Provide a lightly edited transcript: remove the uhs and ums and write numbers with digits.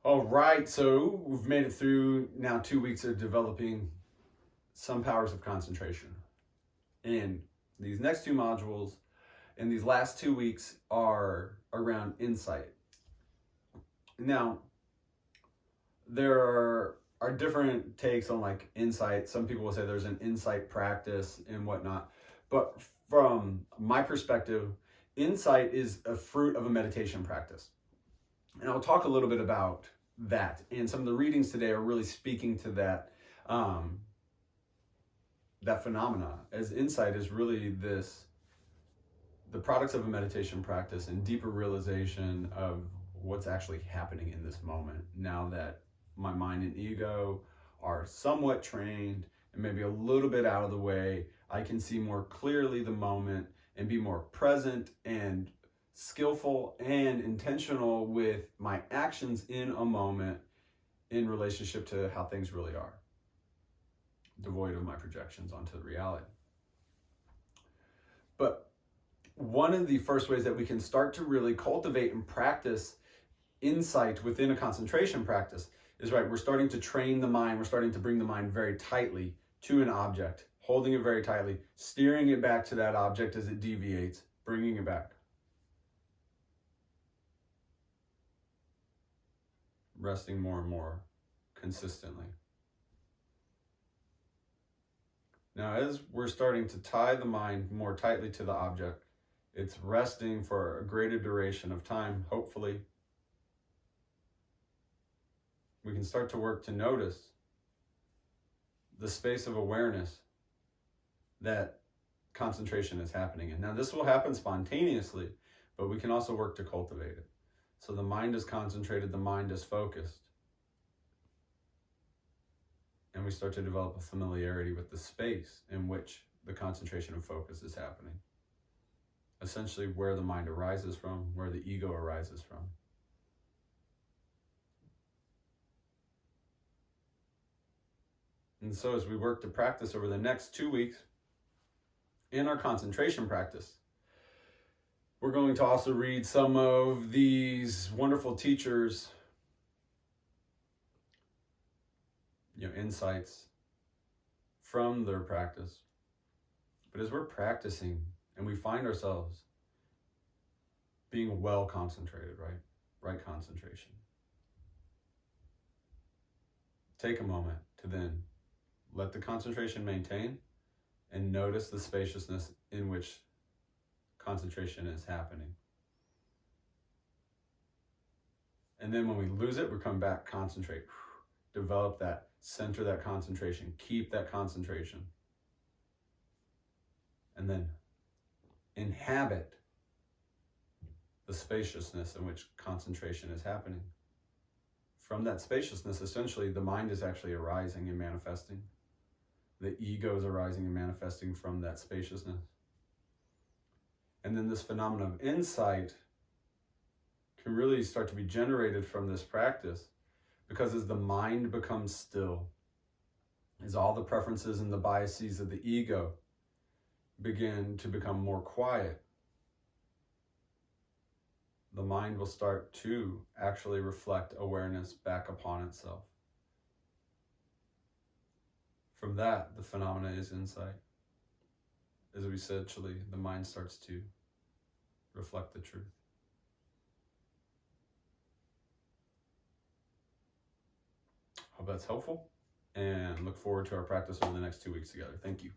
All right, so we've made it through now 2 weeks of developing some powers of concentration. And these next two modules in these last 2 weeks are around insight. Now, there are different takes on like insight. Some people will say there's an insight practice and whatnot. But from my perspective, insight is a fruit of a meditation practice. And I'll talk a little bit about that. And some of the readings today are really speaking to that that phenomena, as insight is really the products of a meditation practice and deeper realization of what's actually happening in this moment. Now that my mind and ego are somewhat trained and maybe a little bit out of the way, I can see more clearly the moment and be more present and skillful and intentional with my actions in a moment in relationship to how things really are, devoid of my projections onto the reality. But one of the first ways that we can start to really cultivate and practice insight within a concentration practice is, right, we're starting to train the mind, we're starting to bring the mind very tightly to an object, holding it very tightly, steering it back to that object as it deviates, bringing it back. Resting more and more consistently. Now, as we're starting to tie the mind more tightly to the object, it's resting for a greater duration of time, hopefully. We can start to work to notice the space of awareness that concentration is happening in. Now, this will happen spontaneously, but we can also work to cultivate it. So the mind is concentrated, the mind is focused. And we start to develop a familiarity with the space in which the concentration and focus is happening. Essentially where the mind arises from, where the ego arises from. And so as we work to practice over the next 2 weeks in our concentration practice, we're going to also read some of these wonderful teachers' insights from their practice. But as we're practicing and we find ourselves being well concentrated, right concentration, take a moment to then let the concentration maintain and notice the spaciousness in which concentration is happening. And then when we lose it, we come back, concentrate, develop that, center that concentration, keep that concentration. And then inhabit the spaciousness in which concentration is happening. From that spaciousness, essentially, the mind is actually arising and manifesting. The ego is arising and manifesting from that spaciousness. And then this phenomenon of insight can really start to be generated from this practice, because as the mind becomes still, as all the preferences and the biases of the ego begin to become more quiet, the mind will start to actually reflect awareness back upon itself. From that, the phenomena is insight. As we said, essentially, the mind starts to reflect the truth. Hope that's helpful, and look forward to our practice over the next 2 weeks together. Thank you.